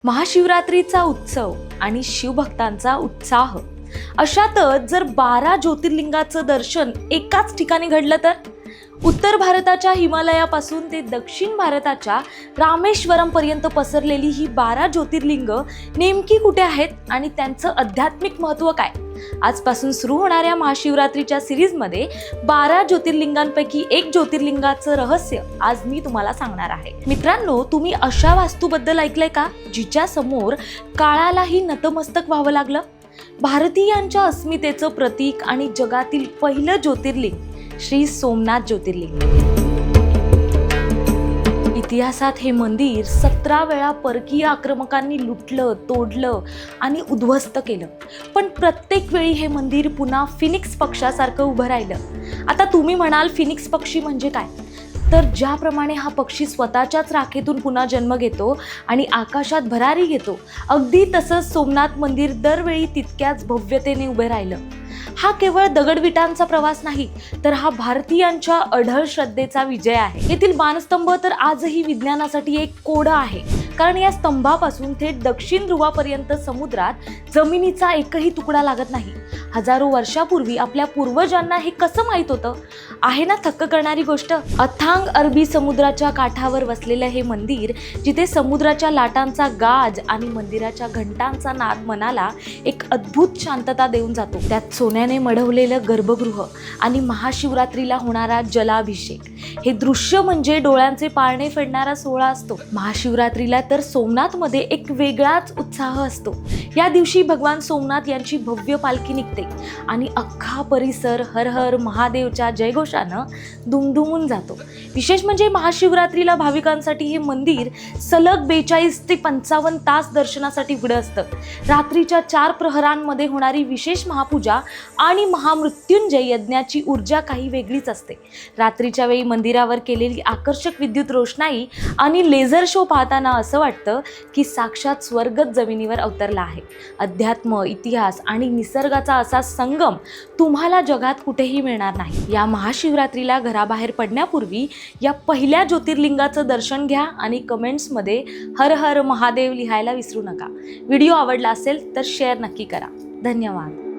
महाशिवरात्रीचा उत्सव आणि शिवभक्तांचा उत्साह अशातच जर 12 ज्योतिर्लिंगाचं दर्शन एकाच ठिकाणी घडलं तर उत्तर भारताच्या हिमालयापासून ते दक्षिण भारताच्या रामेश्वरम पर्यंत पसरलेली ही 12 ज्योतिर्लिंग नेमकी कुठे आहेत आणि त्यांचं आध्यात्मिक महत्त्व काय? आजपासून सुरू होणाऱ्या महाशिवरात्रीच्या सिरीजमध्ये 12 ज्योतिर्लिंगांपैकी एक ज्योतिर्लिंगाचं रहस्य आज मी तुम्हाला सांगणार आहे. मित्रांनो, तुम्ही अशा वास्तूबद्दल ऐकलंय का जिच्या समोर काळालाही नतमस्तक व्हावं लागलं? भारतीयांच्या अस्मितेचं प्रतीक आणि जगातील पहिलं ज्योतिर्लिंग श्री सोमनाथ ज्योतिर्लिंग. इतिहासात हे मंदिर 17 वेळा परकीय आक्रमकांनी लुटलं, तोडलं आणि उद्ध्वस्त केलं, पण प्रत्येक वेळी हे मंदिर पुन्हा फिनिक्स पक्षासारखं उभं राहिलं. आता तुम्ही म्हणाल, फिनिक्स पक्षी म्हणजे काय? तर ज्याप्रमाणे हा पक्षी स्वतःच्याच राखेतून पुन्हा जन्म घेतो आणि आकाशात भरारी घेतो, अगदी तसंच सोमनाथ मंदिर दरवेळी तितक्याच भव्यतेने उभे राहिलं. हा केवळ दगडविटांचा प्रवास नाही, तर हा भारतीयांच्या अढळ श्रद्धेचा विजय आहे. येथील बाणस्तंभ तर आजही विज्ञानासाठी एक कोडं आहे, कारण या स्तंभापासून थेट दक्षिण ध्रुवापर्यंत समुद्रात जमिनीचा एकही तुकडा लागत नाही. हजारो वर्षापूर्वी आपल्या पूर्वजांना हे कसं माहित होतं? आहे ना थक्क करणारी गोष्ट. अथांग अरबी समुद्राच्या काठावर वसलेलं हे मंदिर, जिथे समुद्राच्या लाटांचा गाज आणि मंदिराच्या घंटांचा नाद मनाला एक अद्भुत शांतता देऊन जातो. त्यात सोन्याने मढवलेलं गर्भगृह आणि महाशिवरात्रीला होणारा जलाभिषेक, हे दृश्य म्हणजे डोळ्यांचे पारणे फेडणारा सोहळा असतो. महाशिवरात्रीला तर सोमनाथमध्ये एक वेगळाच उत्साह असतो. या दिवशी भगवान सोमनाथ यांची भव्य पालखी निघते आणि अख्खा परिसर हर हर महादेवच्या जयघोषानं दुमदुमून जातो. विशेष म्हणजे महाशिवरात्रीला भाविकांसाठी हे मंदिर सलग 42 ते 55 तास दर्शनासाठी उघडं असतं. रात्रीच्या 4 प्रहरांमध्ये होणारी विशेष महापूजा आणि महामृत्युंजय यज्ञाची ऊर्जा काही वेगळीच असते. रात्रीच्या वेळी मंदिरावर केलेली आकर्षक विद्युत रोषणाई आणि लेझर शो पाहताना असं वाटतं की साक्षात स्वर्गच जमिनीवर अवतरला आहे. अध्यात्म, इतिहास आणि निसर्गाचा असा संगम तुम्हाला जगात कुठेही मिळणार नाही. या महाशिवरात्रीला घराबाहेर पडण्यापूर्वी या पहिल्या ज्योतिर्लिंगाचं दर्शन घ्या आणि कमेंट्समध्ये हर हर महादेव लिहायला विसरू नका. व्हिडिओ आवडला असेल तर शेअर नक्की करा. धन्यवाद.